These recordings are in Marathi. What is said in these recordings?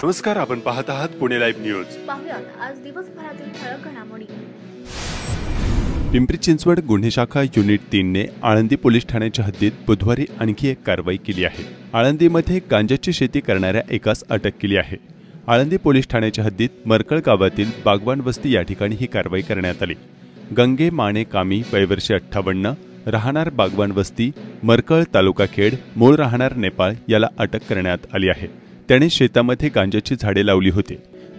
नमस्कार, आपण पाहत आहात पुणे लाईव्ह न्यूज। पाहुयात आज दिवसभरातील ठळक घडामोडी। पिंपरी चिंचवड गुन्हे शाखा युनिट 3 ने आळंदी पोलीस ठाण्याच्या हद्दीत बुधवारी आणखी एक कारवाई केली आहे। आळंदीमध्ये गांजाची शेती करणाऱ्या एकास अटक केली आहे। आळंदी पोलीस ठाण्याच्या हद्दीत मरकळ गावातील बागवान वस्ती या ठिकाणी ही कारवाई करण्यात आली। गंगे माने कामी वय वर्ष 58, राहणार बागवान वस्ती, मरकळ, तालुका खेड, मूळ राहणार नेपाळ याला अटक करण्यात आली आहे। त्याने शेतामध्ये गांजाची झाडे लावली होती।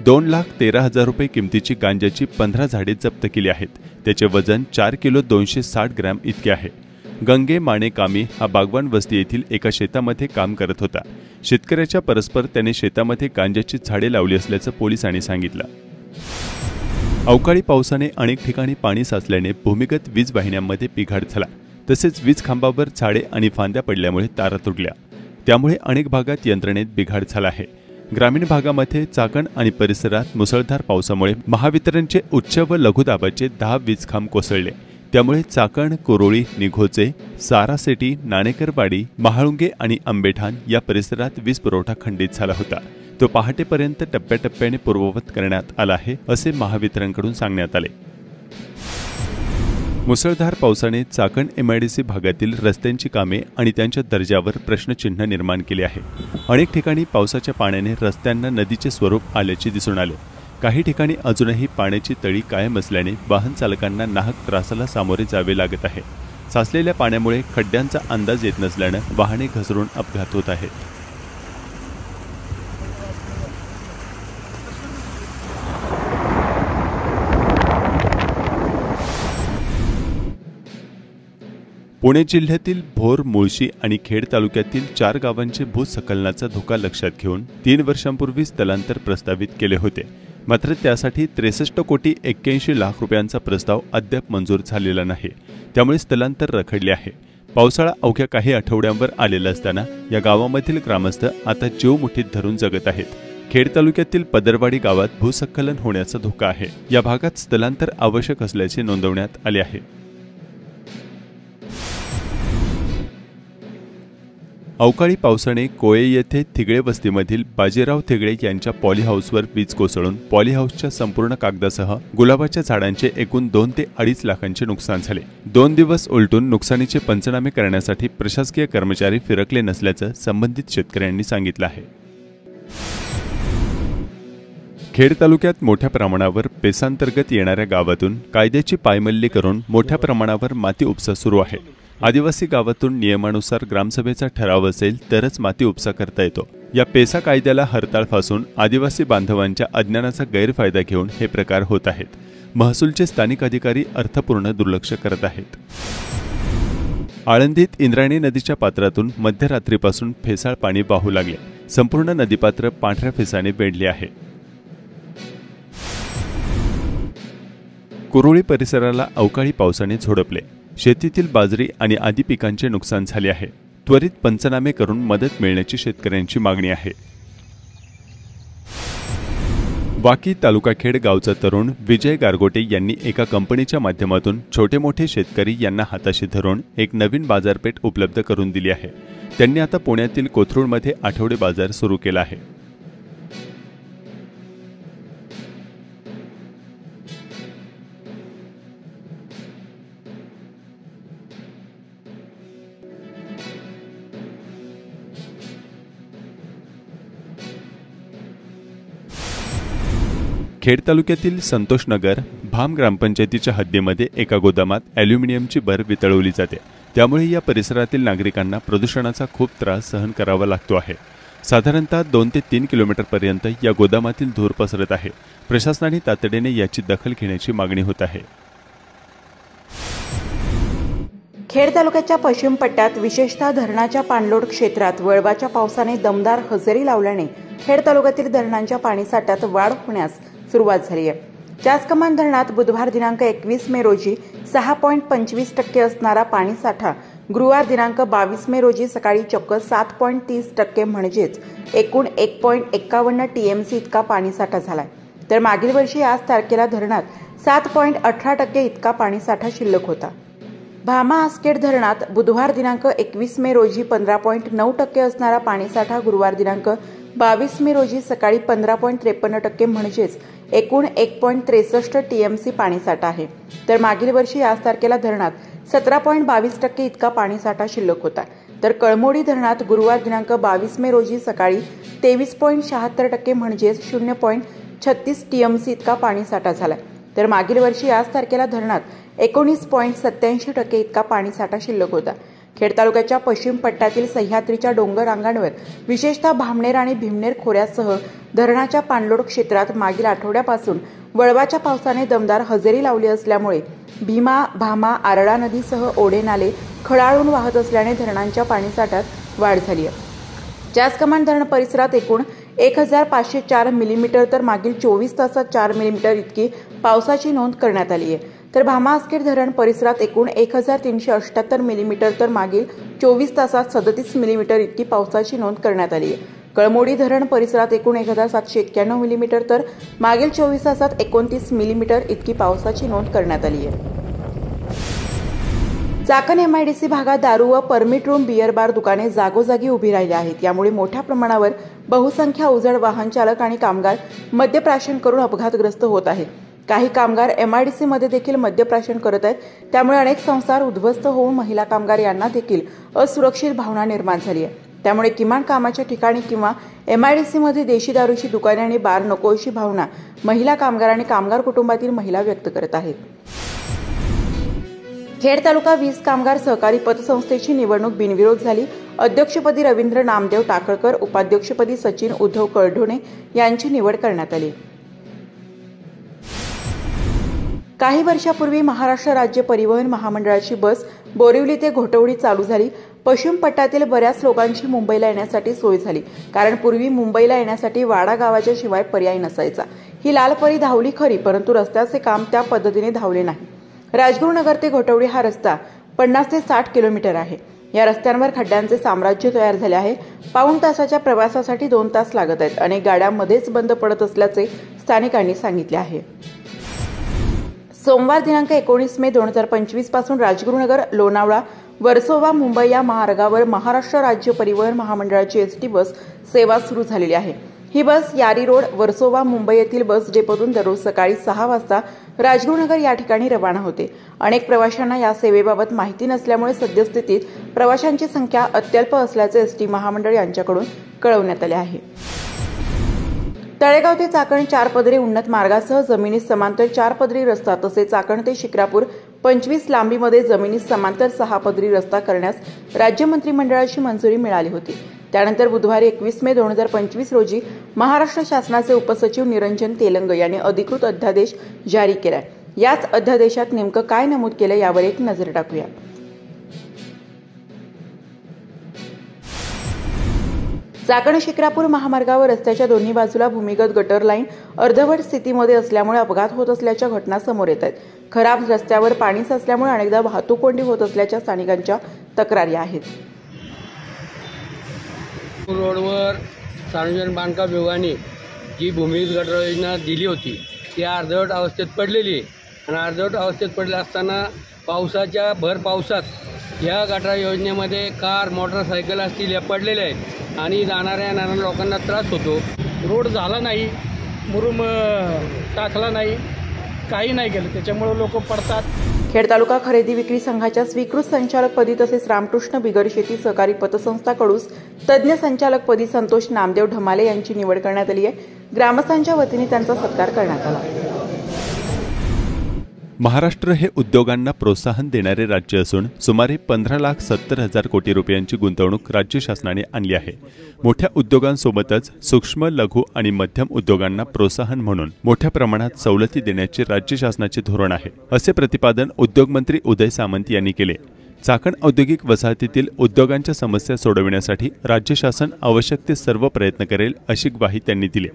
2,13,000 रुपये किमतीची गांजाची 15 झाडे जप्त केली आहेत। त्याचे वजन 4 किलो 260 ग्रॅम इतके आहे। गंगे माने कामी हा बागवान वस्ती येथील एका शेतामध्ये काम करत होता। शेतकऱ्याच्या परस्पर त्याने शेतामध्ये गांजाची झाडे लावली असल्याचं पोलिसांनी सांगितलं। अवकाळी पावसाने अनेक ठिकाणी पाणी साचल्याने भूमिगत वीज वाहिन्यांमध्ये बिघाड झाला। तसेच वीज खांबावर झाडे आणि फांद्या पडल्यामुळे तारा तुटल्या। त्यामुळे अनेक भागात यंत्रणेत बिघाड झाला आहे। ग्रामीण भागामध्ये चाकण आणि परिसरात मुसळधार पावसामुळे महावितरणचे उच्च व लघु दाबाचे 10 वीज खांब कोसळले। त्यामुळे चाकण, कुरोळी, निघोचे, सारासेटी, नाणेकरवाडी, महाळुंगे आणि आंबेठाण या परिसरात वीज पुरवठा खंडित झाला होता। तो पहाटेपर्यंत टप्प्याटप्प्याने पूर्ववत करण्यात आला आहे असे महावितरणकडून सांगण्यात आले। मुसळधार पावसाने चाकण MIDC भागातील रस्त्यांची कामे आणि त्यांच्या दर्जावर प्रश्नचिन्ह निर्माण केले आहे। अनेक ठिकाणी पावसाच्या पाण्याने रस्त्यांना नदीचे स्वरूप आल्याचे दिसून आले। काही ठिकाणी अजूनही पाण्याची तळी कायम असल्याने वाहन चालकांना नाहक त्रासाला सामोरे जावे लागत आहे। साचलेल्या पाण्यामुळे खड्ड्यांचा अंदाज येत नसल्याने वाहने घसरून अपघात होत आहेत। पुणे जिल्ह्यातील भोर, मुळशी आणि खेड तालुक्यातील 4 गावांचे भूस्खलनाचा धोका लक्षात घेऊन 3 वर्षांपूर्वी स्थलांतर प्रस्तावित केले होते। मात्र त्यासाठी 63 कोटी 81 लाख रुपयांचा प्रस्ताव अद्याप मंजूर झालेला नाही। त्यामुळे स्थलांतर रखडले आहे। पावसाळा अवघ्या काही आठवड्यांवर आलेला असताना या गावामधील ग्रामस्थ आता जीव मुठीत धरून जगत आहेत। खेड तालुक्यातील पदरवाडी गावात भूस्खलन होण्याचा धोका आहे। या भागात स्थलांतर आवश्यक असल्याचे नोंदवण्यात आले आहे। अवकाळी पावसाने कोये येथे थिगळे वस्तीमधील बाजीराव थिगळे यांच्या पॉलीहाऊसवर वीज कोसळून पॉलीहाऊसच्या संपूर्ण कागदासह गुलाबाच्या झाडांचे एकूण 2 ते 2.5 लाखांचे नुकसान झाले। 2 दिवस उलटून नुकसानीचे पंचनामे करण्यासाठी प्रशासकीय कर्मचारी फिरकले नसल्याचं संबंधित शेतकऱ्यांनी सांगितलं आहे। खेड तालुक्यात मोठ्या प्रमाणावर पेसांतर्गत येणाऱ्या गावातून कायद्याची पायमल्ली करून मोठ्या प्रमाणावर माती उपसा सुरू आहे। आदिवासी गावातून नियमानुसार ग्रामसभेचा ठराव असेल तरच माती उपसा करता येतो। या पेसा कायद्याला हरताळ फासून आदिवासी बांधवांच्या अज्ञानाचा गैरफायदा घेऊन हे प्रकार होत आहेत। महसूलचे स्थानिक अधिकारी अर्थपूर्ण दुर्लक्ष करत आहेत। आळंदीत इंद्रायणी नदीच्या पात्रातून मध्यरात्रीपासून फेसाळ पाणी वाहू लागले। संपूर्ण नदीपात्र पांढऱ्या फेसाने वेढले आहे। कुरोळी परिसराला अवकाळी पावसाने झोडपले। शेतीतील बाजरी आणि आदी पिकांचे नुकसान झाले आहे। त्वरित पंचनामे करून मदत मिळण्याची शेतकऱ्यांची मागणी आहे। वाकी, तालुका खेड गावचा तरुण विजय गारगोटे यांनी एका कंपनीच्या माध्यमातून छोटे मोठे शेतकरी यांना हाताशी धरून एक नवीन बाजारपेठ उपलब्ध करून दिली आहे। त्यांनी आता पुण्यातील कोथरूडमध्ये आठवडे बाजार सुरू केला आहे। खेड तालुक्यातील संतोषनगर भाम ग्रामपंचायतीच्या हद्दीमध्ये एका गोदामात ॲल्युमिनियमची भर वितळवली जाते। त्यामुळे या परिसरातील नागरिकांना प्रदूषणाचा खूप त्रास सहन करावा लागतो आहे। साधारणतः 2 ते 3 किलोमीटरपर्यंत या गोदामातील धूर पसरत आहे। प्रशासनाने तातडीने याची दखल घेण्याची मागणी होत आहे। खेड तालुक्याच्या पश्चिम पट्ट्यात विशेषतः धरणाच्या पाणलोट क्षेत्रात वळवाच्या पावसाने दमदार हजेरी लावल्याने खेड तालुक्यातील धरणांच्या पाणीसाठ्यात वाढ होण्यास सुरुवात झाली आहे। चासकमान धरणात बुधवार दिनांक 21 मे रोजी 6.25% असणारा पाणीसाठा गुरुवार दिनांक 22 मे रोजी सकाळी चक्क 7.30% म्हणजेच एकूण 1.51 TMC इतका पाणीसाठा झालाय। तर मागील वर्षी याच तारखेला धरणात 7.18% इतका पाणीसाठा शिल्लक होता। भामा आसखेड धरणात बुधवार दिनांक 21 मे रोजी 15.9% असणारा पाणीसाठा गुरुवार दिनांक 22 मे रोजी सकाळी 15.53% म्हणजेच एकूण 1.63 TMC पाणीसाठा आहे, तर मागील वर्षी याच तारखेला धरणात 17.22% इतका पाणीसाठा शिल्लक होता. तर कळमोडी धरणात गुरुवार दिनांक 22 मे रोजी सकाळी 23.76% म्हणजेच 0.36 TMC इतका पाणीसाठा झाला. तर मागील वर्षी याच तारखेला धरणात 19.87% इतका पाणीसाठा शिल्लक होता. खेड तालुक्याच्या पश्चिम पट्ट्यातील सह्याद्रीच्या डोंगर रांगांवर विशेषतः भामनेर आणि भीमनेर खोऱ्यासह धरणाच्या पाणलोट क्षेत्रात मागील आठवड्यापासून वळवाच्या पावसाने दमदार हजेरी लावली असल्यामुळे भीमा, भामा, आरळा नदीसह ओढे नाले खळाळून वाहत असल्याने धरणांच्या पाणीसाठ्यात वाढ झाली आहे. जासकमान धरण परिसरात एकूण 1504 मिलीमीटर तर मागील 24 तासात 4 मिलीमीटर इतकी पावसाची नोंद करण्यात आली आहे. तर भामा आसखेड धरण परिसरात एकूण 1378 मिलीमीटर तर मागील 24 तासात 37 मिलीमीटर इतकी पावसाची नोंद करण्यात आली आहे. कळमोडी धरण परिसरात एकूण 1791 मिलीमीटर तर मागील 24 तासात 29 मिलीमीटर इतकी पावसाची नोंद करण्यात आली आहे. चाकण MIDC भागात दारू व परमिट रूम बियर बार दुकाने जागोजागी उभी राहिली आहेत. यामुळे मोठ्या प्रमाणावर बहुसंख्य अवजड वाहन चालक आणि कामगार मद्यप्राशन करून अपघातग्रस्त होत आहेत. काही कामगार MIDC मध्ये देखील मद्यप्राशन करत आहेत. त्यामुळे अनेक संसार उद्ध्वस्त होऊन महिला कामगार यांना देखील असुरक्षित भावना निर्माण झाली आहे. त्यामुळे किमान कामाच्या ठिकाणी किंवा MIDC मध्ये देशी दारूची दुकाने आणि बार नको अशी भावना महिला कामगार आणि कामगार कुटुंबातील महिला व्यक्त करत आहेत. खेड तालुका वीज कामगार सहकारी पतसंस्थेची निवडणूक बिनविरोध झाली. अध्यक्षपदी रवींद्र नामदेव टाकळकर, उपाध्यक्षपदी सचिन उद्धव कळढोणे यांची निवड करण्यात आली. काही वर्षापूर्वी महाराष्ट्र राज्य परिवहन महामंडळाची बस बोरिवली ते घोटवडी चालू झाली. पश्चिम पट्ट्यातील बऱ्याच लोकांची मुंबईला येण्यासाठी सोय झाली, कारण पूर्वी मुंबईला येण्यासाठी वाडा गावाच्या शिवाय पर्याय नसायचा. ही लाल परी धावली खरी, परंतु रस्त्याचे काम त्या पद्धतीने धावले नाही. राजगुरुनगर ते घोटवडी हा रस्ता 50 ते 60 किलोमीटर आहे. या रस्त्यांवर खड्ड्यांचे साम्राज्य तयार झाले आहे. पाऊण तासाच्या प्रवासासाठी 2 तास लागत आहेत. अनेक गाड्या मध्येच बंद पडत असल्याचे स्थानिकांनी सांगितले आहे. सोमवार दिनांक 19 मे 2025 पासून राजगुरुनगर, लोणावळा, वर्सोवा, मुंबई या मार्गावर महाराष्ट्र राज्य परिवहन महामंडळाची ST बस सेवा सुरू झालेली आहे. ही बस यारी रोड, वर्सोवा, मुंबई येथील बस डेपोतून दररोज सकाळी 6 वाजता राजगुरुनगर या ठिकाणी रवाना होते. अनेक प्रवाशांना या सेवेबाबत माहिती नसल्यामुळे सद्यस्थितीत प्रवाशांची संख्या अत्यल्प असल्याचे ST महामंडळ यांच्याकडून कळवण्यात आले आहे. तळेगाव ते चाकण 4 पदरी उन्नत मार्गासह जमिनीस समांतर 4 पदरी रस्ता तसेच चाकण ते शिक्रापूर 25 लांबीमध्ये जमिनीस समांतर 6 पदरी रस्ता करण्यास राज्य मंत्रिमंडळाची मंजुरी मिळाली होती. त्यानंतर बुधवारी 21 मे 2025 रोजी महाराष्ट्र शासनाचे उपसचिव निरंजन तेलंग यांनी अधिकृत अध्यादेश जारी केलाय. याच अध्यादेशात नेमकं काय नमूद केलं यावर एक नजर टाकूया. चाकण शिक्रापूर महामार्गावर रस्त्याच्या दोन्ही बाजूला भूमिगत गटर लाईन अर्धवट स्थितीमध्ये असल्यामुळे अपघात होत असल्याच्या घटना समोर येत आहेत. खराब रस्त्यावर पाणी साचल्यामुळे अनेकदा वाहतूक कोंडी होत असल्याच्या स्थानिकांच्या तक्रारी आहेत. रोडवर सार्वजनिक बांधकाम विभागाने जी भूमिगत गटर योजना दिली होती ती अर्धवट अवस्थेत पडलेली आहे. आणि अर्धवट अवस्थेत पडले असताना पावसाच्या भर पावसात या गटार योजनेमध्ये कार, मोटरसायकल असतील या पडलेल्या आहेत आणि जाणाऱ्या लोकांना त्रास होतो. रोड झाला नाही, मुरुम टाकला नाही, काही नाही केलं, त्याच्यामुळे लोक पडतात. खेड तालुका खरेदी विक्री संघाच्या स्वीकृत संचालकपदी तसेच रामकृष्ण बिगर शेती सहकारी पतसंस्था कडून तज्ज्ञ संचालकपदी संतोष नामदेव ढमाले यांची निवड करण्यात आली आहे. ग्रामस्थांच्या वतीने त्यांचा सत्कार करण्यात आला. महाराष्ट्र हे उद्योगांना प्रोत्साहन देणारे राज्य असून सुमारे 15,70,000 कोटी रुपयांची गुंतवणूक राज्य शासनाने आणली आहे. मोठ्या उद्योगांसोबतच सूक्ष्म, लघु आणि मध्यम उद्योगांना प्रोत्साहन म्हणून मोठ्या प्रमाणात सवलती देण्याचे राज्य शासनाचे धोरण आहे, असे प्रतिपादन उद्योगमंत्री उदय सामंत यांनी केले. चाकण औद्योगिक वसाहतीतील उद्योगांच्या समस्या सोडविण्यासाठी राज्य शासन आवश्यक ते सर्व प्रयत्न करेल, अशी ग्वाही त्यांनी दिली.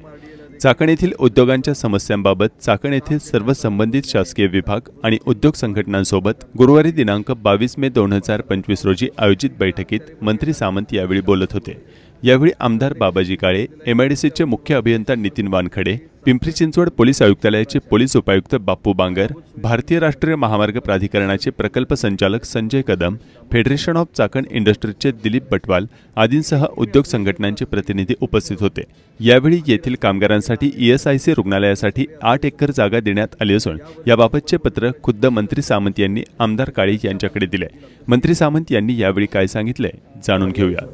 चाकण येथील उद्योगांच्या समस्यांबाबत चाकण येथील सर्व संबंधित शासकीय विभाग आणि उद्योग संघटनांसोबत गुरुवारी दिनांक 22 मे 2025 रोजी आयोजित बैठकीत मंत्री सामंत यावेळी बोलत होते. यावेळी आमदार बाबाजी काळे, MIDCचे मुख्य अभियंता नितीन वानखडे, पिंपरी चिंचवड पोलीस आयुक्तालयाचे पोलीस उपायुक्त बापू बांगर, भारतीय राष्ट्रीय महामार्ग प्राधिकरणाचे प्रकल्प संचालक संजय कदम, फेडरेशन ऑफ चाकण इंडस्ट्रीजचे दिलीप बटवाल आदींसह उद्योग संघटनांचे प्रतिनिधी उपस्थित होते। यावेळी येथील कामगारांसाठी ESIC रुग्णालयासाठी 8 एकर जागा देण्यात आली असून याबाबतचे पत्र खुद्द मंत्री सामंत यांनी आमदार काळे यांच्याकडे दिले। मंत्री सामंत यांनी यावेळी काय सांगितले जाणून घेऊया।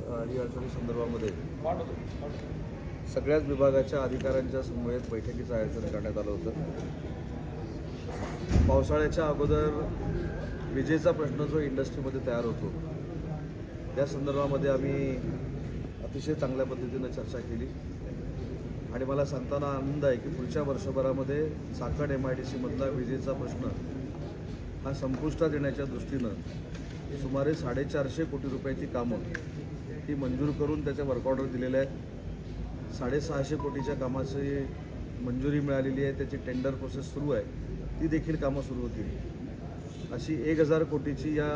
सगळ्याच विभागाच्या अधिकाऱ्यांच्या समवेत बैठकीचं आयोजन करण्यात आलं होतं। पावसाळ्याच्या अगोदर विजेचा प्रश्न जो इंडस्ट्रीमध्ये तयार होतो त्या संदर्भामध्ये आम्ही अतिशय चांगल्या पद्धतीने चर्चा केली आणि मला सांगताना आनंद आहे की पुढच्या वर्षभरामध्ये चाकण MIDC मधला विजेचा प्रश्न हा संपुष्टात येण्याच्या दृष्टीनं सुमारे 450 कोटी रुपयाची कामं ही मंजूर करून त्याच्या वर्क ऑर्डर दिलेल्या आहेत। 650 कोटीच्या कामाची मंजुरी मिळालेली आहे, त्याची टेंडर प्रोसेस सुरू आहे, ती देखील कामं सुरू होतील। अशी 1000 कोटीची या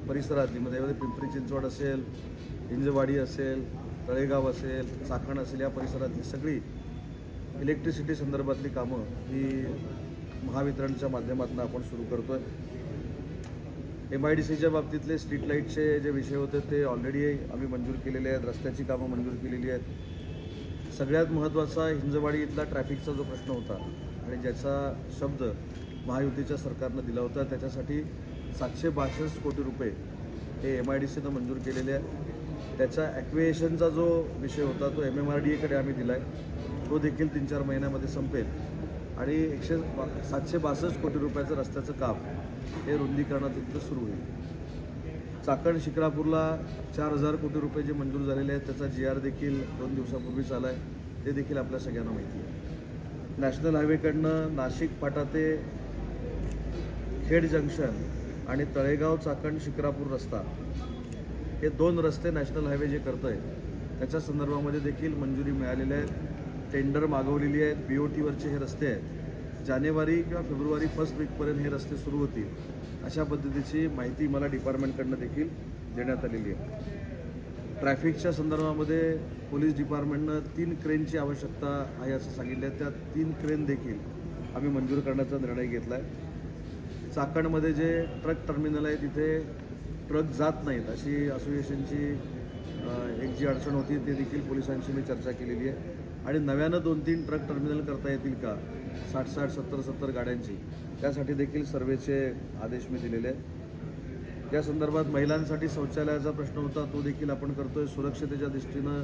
परिसरातली म्हणजे पिंपरी चिंचवड असेल, हिंजवाडी असेल, तळेगाव असेल, चाकण असेल या परिसरातली सगळी इलेक्ट्रिसिटी संदर्भातली कामं ही महावितरणच्या माध्यमातून आपण सुरू करतोय। MIDCच्या बाबतीतले स्ट्रीट लाईटचे जे विषय होते ते ऑलरेडी आम्ही मंजूर केलेले आहेत, रस्त्याची कामं मंजूर केलेली आहेत। सगळ्यात महत्त्वाचा हिंजवाडी इथला ट्रॅफिकचा जो प्रश्न होता आणि ज्याचा शब्द महायुतीच्या सरकारनं दिला होता त्याच्यासाठी 762 कोटी रुपये हे MIDCनं मंजूर केलेले आहे। त्याचा ॲक्विएशनचा जो विषय होता तो MMRDAकडे आम्ही दिला आहे, तो देखील 3-4 महिन्यामध्ये संपेल आणि 762 कोटी रुपयाचं रस्त्याचं काम हे रुंदीकरणात सुरू होईल। चाकण शिक्रापूरला 4000 कोटी रुपये जे मंजूर झालेले आहेत त्याचा GR देखील 2 दिवसापूर्वीच आला आहे, ते देखील आपल्या सगळ्यांना माहिती आहे। नॅशनल हायवेकडनं नाशिक फाटा ते खेड जंक्शन आणि तळेगाव चाकण शिक्रापूर रस्ता हे 2 रस्ते नॅशनल हायवे जे करतं आहे त्याच्या संदर्भामध्ये देखील मंजुरी मिळालेली आहे, टेंडर मागवलेली आहेत। BOTवरचे हे रस्ते आहेत, जानेवारी किंवा फेब्रुवारी 1st वीकपर्यंत हे रस्ते सुरू होतील अशा पद्धतीची माहिती मला डिपार्टमेंटकडनं देखील देण्यात आलेली आहे। ट्रॅफिकच्या संदर्भामध्ये पोलीस डिपार्टमेंटनं 3 क्रेनची आवश्यकता आहे असं सांगितलं आहे, त्या 3 क्रेन देखील आम्ही मंजूर करण्याचा निर्णय घेतला आहे। चाकणमध्ये जे ट्रक टर्मिनल आहे तिथे ट्रक जात नाहीत अशी असोसिएशनची एक जी अडचण होती ते देखील पोलिसांशी मी चर्चा केलेली आहे आणि नव्यानं 2-3 ट्रक टर्मिनल करता येतील का 60-60, 70-70 गाड्यांची, त्यासाठी देखील सर्वेचे आदेश मी दिलेले आहेत। या संदर्भात महिलांसाठी शौचालयाचा प्रश्न होता तो देखील आपण करतोय। सुरक्षतेच्या दृष्टीनं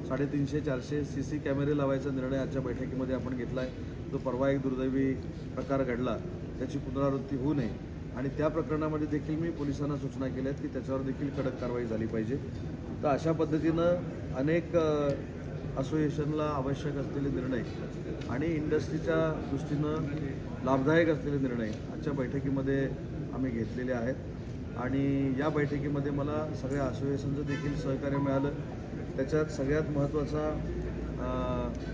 350-400 CC कॅमेरे लावायचा निर्णय आजच्या बैठकीमध्ये आपण घेतला आहे। जो परवा एक दुर्दैवी प्रकार घडला त्याची पुनरावृत्ती होऊ नये आणि त्या प्रकरणामध्ये देखील मी पोलिसांना सूचना केल्या आहेत की त्याच्यावर देखील कडक कारवाई झाली पाहिजे। तर अशा पद्धतीनं अनेक असोसिएशनला आवश्यक असलेले निर्णय आणि इंडस्ट्रीच्या दृष्टीनं लाभदायक असलेले निर्णय आजच्या बैठकीमध्ये आम्ही घेतलेले आहेत आणि या बैठकीमध्ये मला सगळ्या असोसिएशनचं देखील सहकार्य मिळालं। त्याच्यात सगळ्यात महत्त्वाचा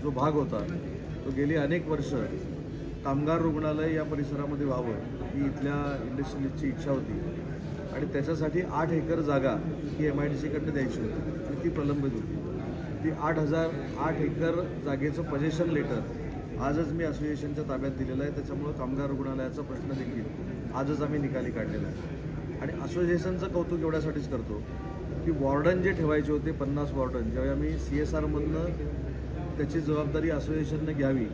जो भाग होता तो गेली अनेक वर्ष कामगार रुग्णालय या परिसरामध्ये व्हावं ही इथल्या इंडस्ट्रियलिस्टची इच्छा होती आणि त्याच्यासाठी 8 एकर जागा ही MIDCकडनं द्यायची होती आणि ती प्रलंबित होती। ती 8 एकर जागेचं पोझेशन लेटर आजच मी असोसिएशनच्या ताब्यात दिलेलं आहे। त्याच्यामुळं कामगार रुग्णालयाचा प्रश्न देखील आजच आम्ही निकाली काढलेला आहे आणि असोसिएशनचं कौतुक एवढ्यासाठीच करतो की वॉर्डन जे ठेवायचे होते 50 वॉर्डन ज्यावेळी आम्ही CSRमधनं त्याची जबाबदारी असोसिएशनने घ्यावी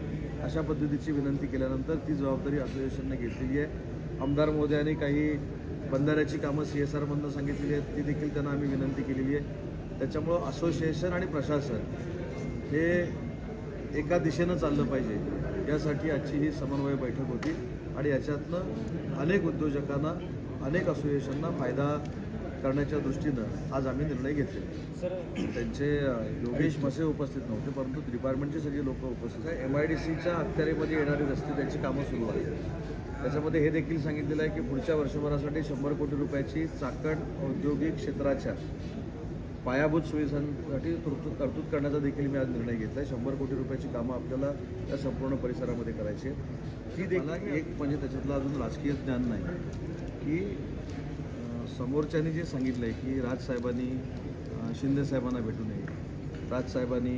अशा पद्धतीची विनंती केल्यानंतर ती जबाबदारी असोसिएशनने घेतलेली आहे। आमदार महोदयांनी काही बंधाऱ्याची कामं CSRमधनं सांगितलेली आहेत ती देखील त्यांना आम्ही विनंती केलेली आहे। त्याच्यामुळं असोसिएशन आणि प्रशासन हे एका दिशेनं चाललं पाहिजे यासाठी आजची ही समन्वय बैठक होती आणि याच्यातनं अनेक उद्योजकांना अनेक असोसिएशनना फायदा करण्याच्या दृष्टीनं आज आम्ही निर्णय घेतले। त्यांचे योगेश मसे उपस्थित नव्हते परंतु डिपार्टमेंटचे सगळे लोक उपस्थित आहे। MIDCच्या अखत्यारीमध्ये येणारे रस्ते त्यांची कामं सुरू आहेत। त्याच्यामध्ये हे देखील सांगितलेलं आहे की पुढच्या वर्षभरासाठी 100 कोटी रुपयाची चाकण औद्योगिक क्षेत्राच्या पायाभूत सुविधांसाठी तरतूद करण्याचा देखील मी आज निर्णय घेतला आहे। 100 कोटी रुपयाची कामं आपल्याला त्या संपूर्ण परिसरामध्ये करायची आहे। ती देखील एक म्हणजे त्याच्यातलं अजून राजकीय ज्ञान नाही की समोरच्यांनी जे सांगितलं आहे की राजसाहेबांनी शिंदेसाहेबांना भेटू नये, राजसाहेबांनी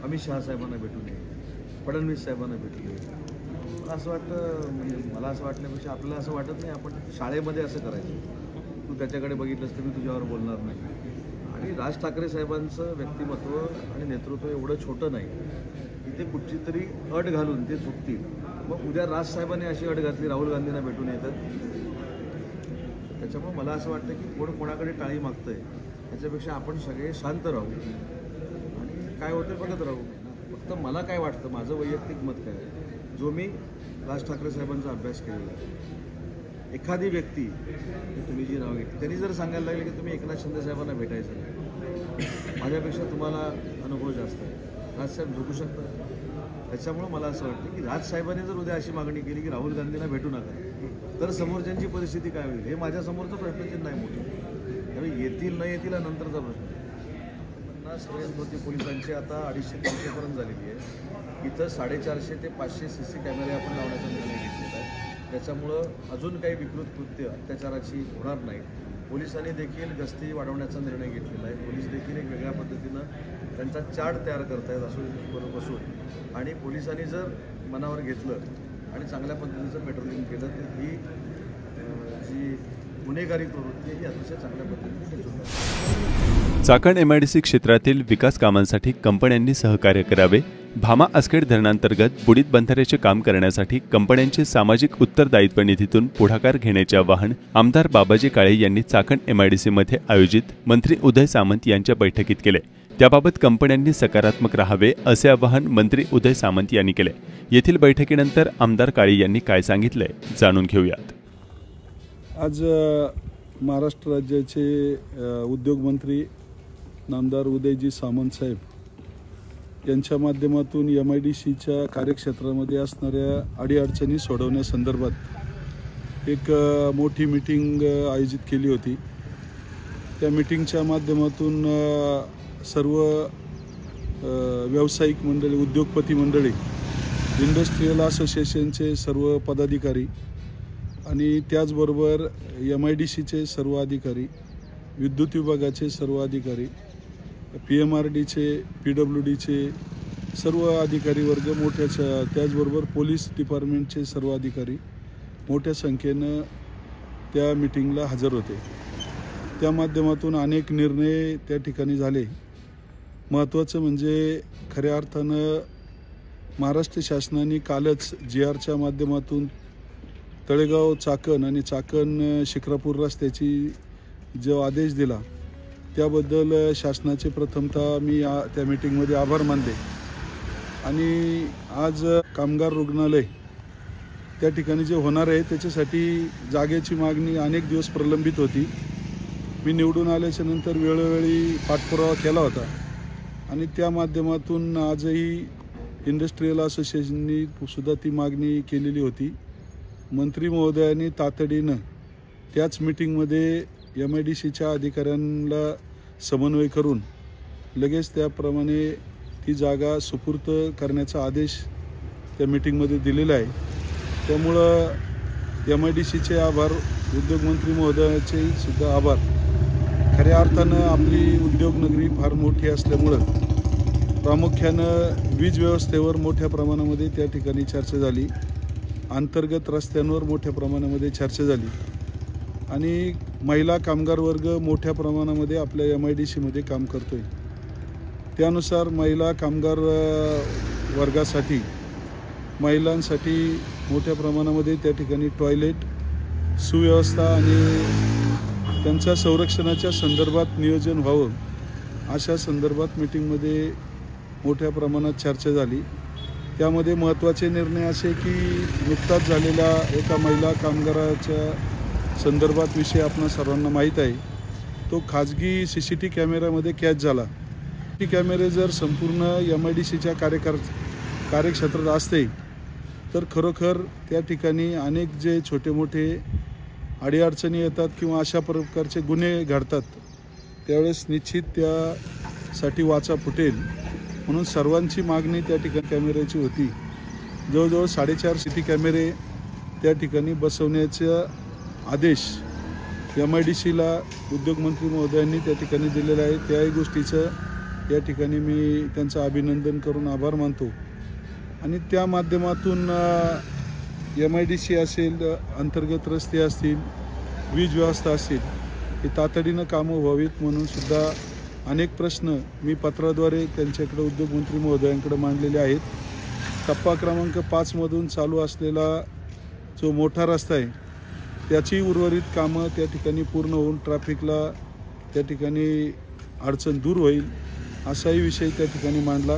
अमित शहा साहेबांना भेटू नये, फडणवीस साहेबांना भेटू नये. मला असं वाटतं, म्हणजे मला असं वाटण्यापेक्षा आपल्याला असं वाटत नाही आपण शाळेमध्ये असं करायचं. तू त्याच्याकडे बघितलंस तर मी तुझ्यावर बोलणार नाही. आणि राज ठाकरे साहेबांचं व्यक्तिमत्व आणि नेतृत्व एवढं छोटं नाही, इथे कुठची तरी अट घालून ते चुकतील. मग उद्या राज साहेबांनी अशी अट घातली राहुल गांधींना भेटून येतात. त्याच्यामुळे मला असं वाटतं की कोण कोणाकडे टाळी मागतंय त्याच्यापेक्षा आपण सगळे शांत राहू आणि काय होतं बघत राहू. फक्त मला काय वाटतं, माझं वैयक्तिक मत काय आहे, जो मी राज ठाकरे साहेबांचा अभ्यास केलेला आहे, एखादी व्यक्ती तुम्ही जी नाव घेतली त्यांनी जर सांगायला लागले की तुम्ही एकनाथ शिंदे साहेबांना भेटायचं नाही, माझ्यापेक्षा तुम्हाला अनुभव जास्त आहे, राजसाहेब झोपू शकतात. त्याच्यामुळं मला असं वाटतं की राजसाहेबांनी जर उद्या अशी मागणी केली की राहुल गांधींना भेटू नका, तर समोरच्यांची परिस्थिती काय होईल हे माझ्यासमोरचं प्रश्नचिन्ह नाही मोठं. त्यामुळे येतील न येतील हा नंतरचा प्रश्न. 50 पोलिसांची आता 250-300पर्यंत झालेली आहे. इथं 450 ते 500 CC कॅमेरे आपण लावण्याचा निर्णय घेतलेला आहे. त्याच्यामुळं अजून काही विकृत कृत्य अत्याचाराची होणार नाही. पोलिसांनी देखील गस्ती वाढवण्याचा निर्णय घेतलेला आहे. पोलीस देखील एक वेगळ्या पद्धतीनं त्यांचा चार्ट तयार करतायत बरोबर बसून. आणि पोलिसांनी जर मनावर घेतलं आणि चांगल्या पद्धतीचं पेट्रोलिंग केलं तर ही जी गुन्हेगारी प्रवृत्ती ही अतिशय चांगल्या पद्धतीने दिसून येते. चाकण MIDC क्षेत्रातील विकास कामांसाठी कंपन्यांनी सहकार्य करावे. भामा आसखेड धरणांतर्गत बुडीत बंधाऱ्याचे काम करण्यासाठी कंपन्यांचे सामाजिक उत्तरदायित्व निधीतून पुढाकार घेण्याचे आवाहन आमदार बाबाजी काळे यांनी चाकण MIDC मध्ये आयोजित मंत्री उदय सामंत यांच्या बैठकीत केले. त्याबाबत कंपन्यांनी सकारात्मक राहावे असे आवाहन मंत्री उदय सामंत यांनी केले. येथील बैठकीनंतर आमदार काळे यांनी काय सांगितले जाणून घेऊयात. आज महाराष्ट्र राज्याचे उद्योगमंत्री नामदार उदयजी सामंत साहेब यांच्या माध्यमातून MIDCच्या कार्यक्षेत्रामध्ये असणाऱ्या अडीअडचणी सोडवण्यासंदर्भात एक मोठी मीटिंग आयोजित केली होती. त्या मीटिंगच्या माध्यमातून सर्व व्यावसायिक मंडळी, उद्योगपती मंडळी, इंडस्ट्रीयल असोसिएशनचे सर्व पदाधिकारी आणि त्याचबरोबर MIDCचे सर्व अधिकारी, विद्युत विभागाचे सर्व अधिकारी, PMRDचे, PWDचे सर्व अधिकारी वर्ग मोठ्या, त्याचबरोबर पोलीस डिपार्टमेंटचे सर्व अधिकारी मोठ्या संख्येनं त्या मीटिंगला हजर होते. त्या माध्यमातून अनेक निर्णय त्या ठिकाणी झाले. महत्त्वाचं म्हणजे खऱ्या अर्थानं महाराष्ट्र शासनाने कालच GRच्या माध्यमातून तळेगाव चाकण आणि चाकण शिक्रापूर रस्त्याची जो आदेश दिला त्याबद्दल शासनाचे प्रथमतः मी त्या मीटिंगमध्ये आभार मानले. आणि आज कामगार रुग्णालय त्या ठिकाणी जे होणार आहे त्याच्यासाठी जागेची मागणी अनेक दिवस प्रलंबित होती. मी निवडून आल्याच्या नंतर वेळोवेळी पाठपुरावा केला होता आणि त्या माध्यमातून आजही इंडस्ट्रीयल असोसिएशननी सुद्धा ती मागणी केलेली होती. मंत्री महोदयांनी तातडीनं त्याच मीटिंगमध्ये MIDCच्या अधिकाऱ्यांना समन्वय करून लगेच त्याप्रमाणे ती जागा सुपूर्त करण्याचा आदेश त्या मीटिंगमध्ये दिलेला आहे. त्यामुळं MIDCचे आभार, उद्योगमंत्री महोदयाचे सुद्धा आभार. खऱ्या अर्थानं आपली उद्योगनगरी फार मोठी असल्यामुळं प्रामुख्यानं वीज व्यवस्थेवर मोठ्या प्रमाणामध्ये त्या ठिकाणी चर्चा झाली. अंतर्गत रस्त्यांवर मोठ्या प्रमाणामध्ये चर्चा झाली आणि महिला कामगार वर्ग मोठ्या प्रमाणामध्ये आपल्या MIDCमध्ये काम करतोय. त्यानुसार महिला कामगार वर्गासाठी, महिलांसाठी मोठ्या प्रमाणामध्ये त्या ठिकाणी टॉयलेट सुव्यवस्था आणि त्यांच्या संरक्षणाच्या संदर्भात नियोजन व्हावं अशा संदर्भात मीटिंगमध्ये मोठ्या प्रमाणात चर्चा झाली. त्यामध्ये महत्त्वाचे निर्णय असे की नुकताच झालेल्या एका महिला कामगाराच्या संदर्भात विषय आपणा सर्वांना माहीत आहे. तो खाजगी CCTV कॅमेऱ्यामध्ये कॅच झाला. ती कॅमेरे जर संपूर्ण MIDCच्या कार्यक्षेत्रात असते तर खरोखर त्या ठिकाणी अनेक जे छोटे मोठे अडीअडचणी येतात किंवा अशा प्रकारचे गुन्हे घडतात त्यावेळेस निश्चित त्यासाठी वाचा फुटेल. म्हणून सर्वांची मागणी त्या ठिकाणी कॅमेऱ्याची होती. जवळजवळ 4.5 CCTV कॅमेरे त्या ठिकाणी बसवण्याचा आदेश MIDCला उद्योगमंत्री महोदयांनी त्या ठिकाणी दिलेला आहे. त्याही गोष्टीचं या ठिकाणी मी त्यांचं अभिनंदन करून आभार मानतो आणि त्या माध्यमातून MIDC असेल, अंतर्गत रस्ते असतील, वीज व्यवस्था असेल, ही तातडीनं कामं व्हावीत म्हणून सुद्धा अनेक प्रश्न मी पत्राद्वारे त्यांच्याकडे उद्योगमंत्री महोदयांकडे मांडलेले आहेत. टप्पा क्रमांक 5मधून चालू असलेला जो मोठा रस्ता आहे त्याची उर्वरित कामं त्या ठिकाणी पूर्ण होऊन ट्रॅफिकला त्या ठिकाणी अडचण दूर होईल असाही विषय त्या ठिकाणी मांडला.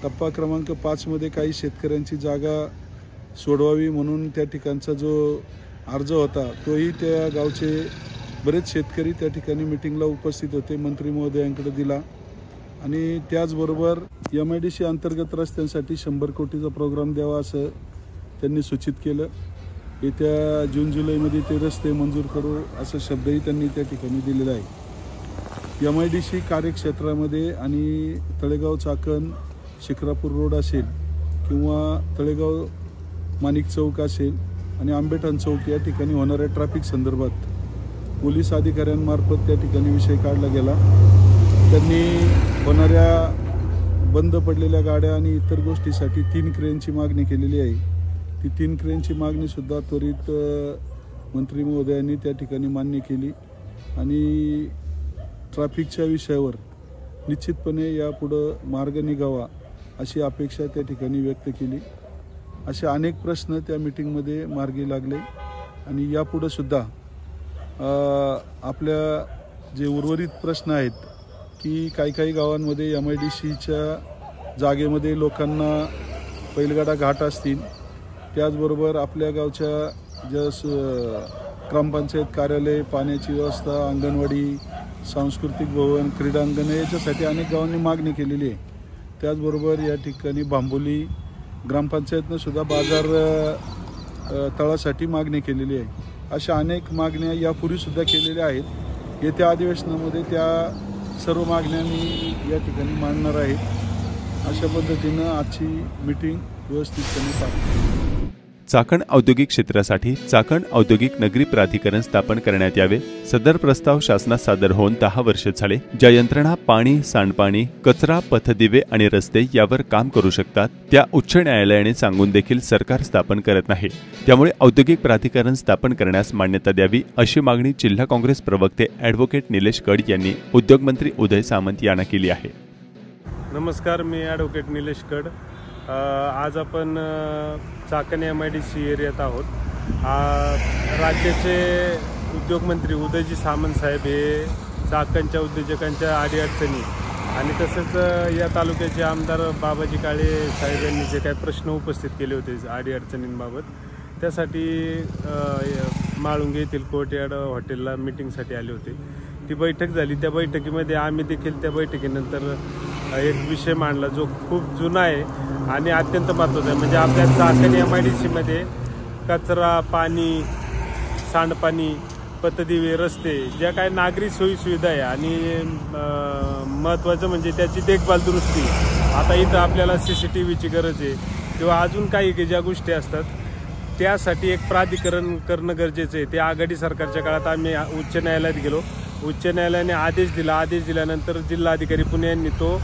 टप्पा क्रमांक 5मध्ये काही शेतकऱ्यांची जागा सोडवावी म्हणून त्या ठिकाणचा जो अर्ज होता तोही त्या गावचे बरेच शेतकरी त्या ठिकाणी मिटिंगला उपस्थित होते, मंत्री महोदयांकडे दिला. आणि त्याचबरोबर MIDC अंतर्गत रस्त्यांसाठी 100 कोटीचा प्रोग्राम द्यावा असं त्यांनी सूचित केलं. येत्या जून-जुलैमध्ये ते रस्ते मंजूर करू असं शब्दही त्यांनी त्या ठिकाणी दिलेला आहे. MIDC कार्यक्षेत्रामध्ये आणि तळेगाव चाकण शिक्रापूर रोड असेल किंवा तळेगाव माणिक चौक असेल आणि आंबेठाण चौक या ठिकाणी होणाऱ्या ट्रॅफिक संदर्भात पोलीस अधिकाऱ्यांमार्फत त्या ठिकाणी विषय काढला गेला. त्यांनी होणाऱ्या बंद पडलेल्या गाड्या आणि इतर गोष्टीसाठी 3 क्रेनची मागणी केलेली आहे. ती 3 क्रेनची मागणीसुद्धा त्वरित मंत्री महोदयांनी त्या ठिकाणी मान्य केली आणि ट्रॅफिकच्या विषयावर निश्चितपणे यापुढं मार्ग निघावा अशी अपेक्षा त्या ठिकाणी व्यक्त केली. असे अनेक प्रश्न त्या मीटिंगमध्ये मार्गी लागले आणि यापुढंसुद्धा आपल्या जे उर्वरित प्रश्न आहेत की काही गावांमध्ये MIDCच्या जागेमध्ये लोकांना बैलगाडा घाट असतील, त्याचबरोबर आपल्या गावच्या ज्या ग्रामपंचायत कार्यालय, पाण्याची व्यवस्था, अंगणवाडी, सांस्कृतिक भवन, क्रीडांगण याच्यासाठी अनेक गावांनी मागणी केलेली आहे. त्याचबरोबर या ठिकाणी बांबोली ग्रामपंचायतनं सुद्धा बाजार तळासाठी मागणी केलेली आहे. अशा अनेक मागण्या यापूर्वीसुद्धा केलेल्या आहेत. येत्या अधिवेशनामध्ये त्या सर्व मागण्या मी या ठिकाणी मांडणार आहे. अशा पद्धतीनं आजची मीटिंग व्यवस्थितपणे पार. चाकण औद्योगिक क्षेत्रासाठी चाकण औद्योगिक नगरी प्राधिकरण स्थापन करण्यात यावे. सदर प्रस्ताव शासनात सादर होऊन 10 वर्ष झाले. ज्या यंत्रणा पाणी, सांडपाणी, कचरा, पथदिवे आणि रस्ते यावर काम करू शकतात त्या उच्च न्यायालयाने सांगून देखील सरकार स्थापन करत नाही. त्यामुळे औद्योगिक प्राधिकरण स्थापन करण्यास मान्यता द्यावी अशी मागणी जिल्हा काँग्रेस प्रवक्ते ॲडव्होकेट निलेश कड यांनी उद्योगमंत्री उदय सामंत यांना केली आहे. नमस्कार, मी ॲडव्होकेट निलेश कड. आज आपण चाकण MIDC एरियात आहोत. राज्याचे उद्योगमंत्री उदयजी सामंत साहेब हे चाकणच्या उद्योजकांच्या अडीअडचणी आणि तसंच या तालुक्याचे आमदार बाबाजी काळे साहेब यांनी जे काही प्रश्न उपस्थित केले होते अडीअडचणींबाबत, त्यासाठी माळुंगे येथील कोर्टयार्ड हॉटेलला मीटिंगसाठी आले होते. ती बैठक झाली. त्या बैठकीमध्ये आम्ही देखील त्या बैठकीनंतर एक विषय मांडला जो खूप जुना आहे आणि अत्यंत महत्त्वाचा आहे. म्हणजे आपल्या चाकण MIDCमध्ये कचरा, पाणी, सांडपाणी, पथदिवे, रस्ते ज्या काही नागरी सोयीसुविधा आहे आणि महत्त्वाचं म्हणजे त्याची देखभाल दुरुस्ती. आता इथं आपल्याला CCTVची गरज आहे किंवा अजून काही ज्या गोष्टी असतात त्यासाठी एक प्राधिकरण करणं गरजेचं आहे. ते आघाडी सरकारच्या काळात आम्ही उच्च न्यायालयात गेलो. उच्च न्यायालयाने आदेश दिला. आदेश दिल्यानंतर जिल्हाधिकारी पुणे यांनी तो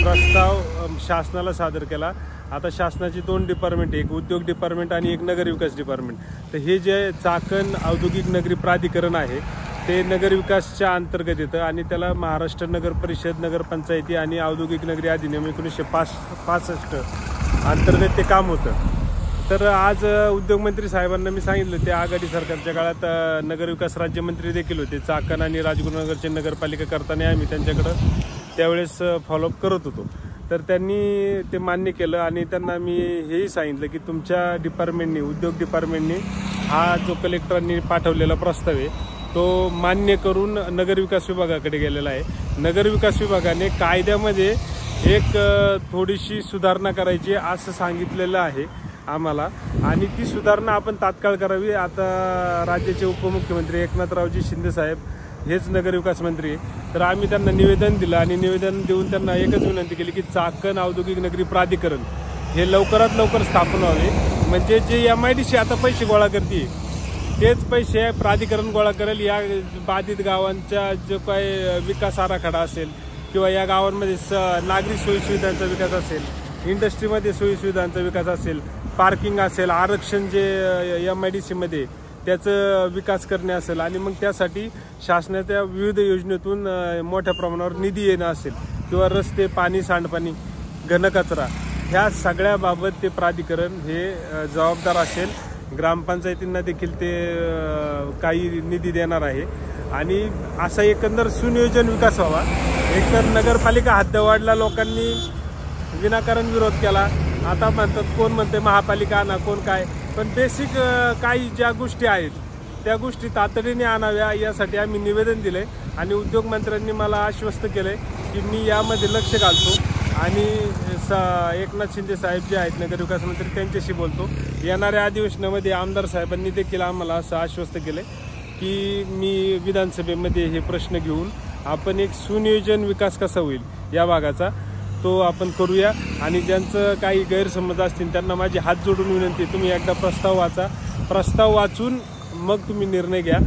प्रस्ताव शासनाला सादर केला. आता शासनाची 2 डिपार्टमेंट, एक उद्योग डिपार्टमेंट आणि एक नगरविकास डिपार्टमेंट. तर हे जे चाकण औद्योगिक नगरी प्राधिकरण आहे ते नगरविकासच्या अंतर्गत येतं आणि त्याला महाराष्ट्र नगर परिषद, नगरपंचायती आणि औद्योगिक नगरी अधिनियम 1965 अंतर्गत ते काम होतं. तर आज उद्योगमंत्री साहेबांना मी सांगितलं, ते आघाडी सरकारच्या काळात नगरविकास राज्यमंत्री देखील होते. चाकण आणि राजगुरुनगरचे नगरपालिका करताना आम्ही त्यांच्याकडं त्यावेळेस फॉलोअप करत होतो. तर त्यांनी ते मान्य केलं आणि त्यांना मी हेही सांगितलं की तुमच्या डिपार्टमेंटनी, उद्योग डिपार्टमेंटनी हा जो कलेक्टरांनी पाठवलेला प्रस्ताव आहे तो मान्य करून नगरविकास विभागाकडे गेलेला आहे. नगरविकास विभागाने कायद्यामध्ये एक थोडीशी सुधारणा करायची असं सांगितलेलं आहे आम्हाला आणि ती सुधारणा आपण तात्काळ करावी. आता राज्याचे उपमुख्यमंत्री एकनाथरावजी शिंदे साहेब हेच नगरविकास मंत्री आहे. तर आम्ही त्यांना निवेदन दिलं आणि निवेदन देऊन त्यांना एकच विनंती केली की चाकण औद्योगिक नगरी प्राधिकरण हे लवकरात लवकर स्थापन व्हावे. म्हणजे जे MIDC आता पैसे गोळा करते तेच पैसे प्राधिकरण गोळा करेल. या बाधित गावांचा जो काही विकास आराखडा असेल किंवा या गावांमध्ये नागरी सोयीसुविधांचा विकास असेल, इंडस्ट्रीमध्ये सोयीसुविधांचा विकास असेल, पार्किंग असेल, आरक्षण जे MIDCमध्ये त्याचं विकास करणे असेल आणि मग त्यासाठी शासनाच्या विविध योजनेतून मोठ्या प्रमाणावर निधी येणं असेल किंवा रस्ते, पाणी, सांडपाणी, घनकचरा ह्या सगळ्याबाबत ते प्राधिकरण हे जबाबदार असेल. ग्रामपंचायतींना देखील ते काही निधी देणार आहे आणि असा एकंदर सुनियोजन विकास व्हावा. एकतर नगरपालिका हद्दवाढला लोकांनी विनाकारण विरोध केला. आता म्हणतात, कोण म्हणते महापालिका आणा, कोण काय, पण बेसिक काही ज्या गोष्टी आहेत त्या गोष्टी तातडीने आणाव्या यासाठी आम्ही निवेदन दिले आणि उद्योगमंत्र्यांनी मला आश्वस्त केले की मी यामध्ये लक्ष घालतो आणि एकनाथ शिंदे साहेब जे आहेत नगरविकास मंत्री त्यांच्याशी बोलतो. येणाऱ्या अधिवेशनामध्ये आमदार साहेबांनी देखील आम्हाला असं आश्वस्त केले की मी विधानसभेमध्ये हे प्रश्न घेऊन आपण एक सुनियोजन विकास कसा होईल या भागाचा तो आपण करूया. आणि ज्यांचं काही गैरसमज असतील त्यांना माझी हात जोडून विनंती, तुम्ही एकदा प्रस्ताव वाचा, प्रस्ताव वाचून मग तुम्ही निर्णय घ्या.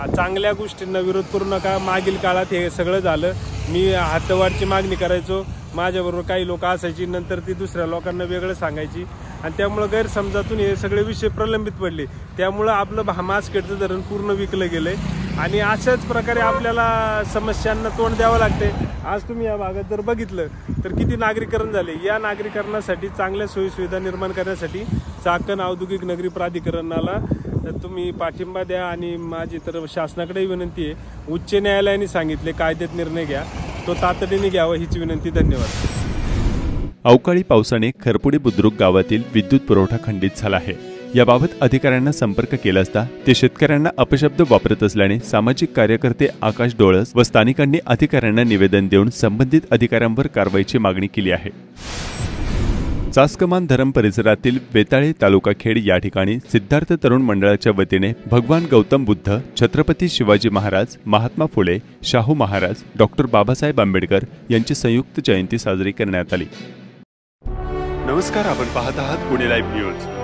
चांगल्या गोष्टींना विरोध करू नका. मागील काळात हे सगळं झालं. मी हद्दवाढची मागणी करायचो, माझ्याबरोबर काही लोक असायची, नंतर ती दुसऱ्या लोकांना वेगळं सांगायची आणि त्यामुळं गैरसमजातून हे सगळे विषय प्रलंबित पडले. त्यामुळं आपलं भामासखेडचं धरण पूर्ण विकलं गेलंय आणि अशाच प्रकारे आपल्याला समस्यांना तोंड द्यावं लागते. आज तुम्ही या भागात जर बघितलं तर किती नागरीकरण झाले. या नागरीकरणासाठी चांगल्या सोयीसुविधा निर्माण करण्यासाठी चाकण औद्योगिक नगरी प्राधिकरणाला तुम्ही पाठिंबा द्या आणि माझी तर शासनाकडे विनंती आहे, उच्च न्यायालयाने सांगितले कायद्यात निर्णय घ्या, तो तातडीने घ्यावा हीच विनंती. धन्यवाद. अवकाळी पावसाने खरपुडे बुद्रुक गावातील विद्युत पुरवठा खंडित झाला आहे. याबाबत अधिकाऱ्यांना संपर्क केला असता ते शेतकऱ्यांना अपशब्द वापरत असल्याने सामाजिक कार्यकर्ते आकाश डोळस व स्थानिकांनी अधिकाऱ्यांना निवेदन देऊन संबंधित अधिकाऱ्यांवर कारवाईची मागणी केली आहे. चासकमान धरण परिसरातील वेताळे तालुका खेड या ठिकाणी सिद्धार्थ तरुण मंडळाच्या वतीने भगवान गौतम बुद्ध, छत्रपती शिवाजी महाराज, महात्मा फुले, शाहू महाराज, डॉक्टर बाबासाहेब आंबेडकर यांची संयुक्त जयंती साजरी करण्यात आली. नमस्कार, आपण पाहत आहात पुणे लाईव्ह न्यूज.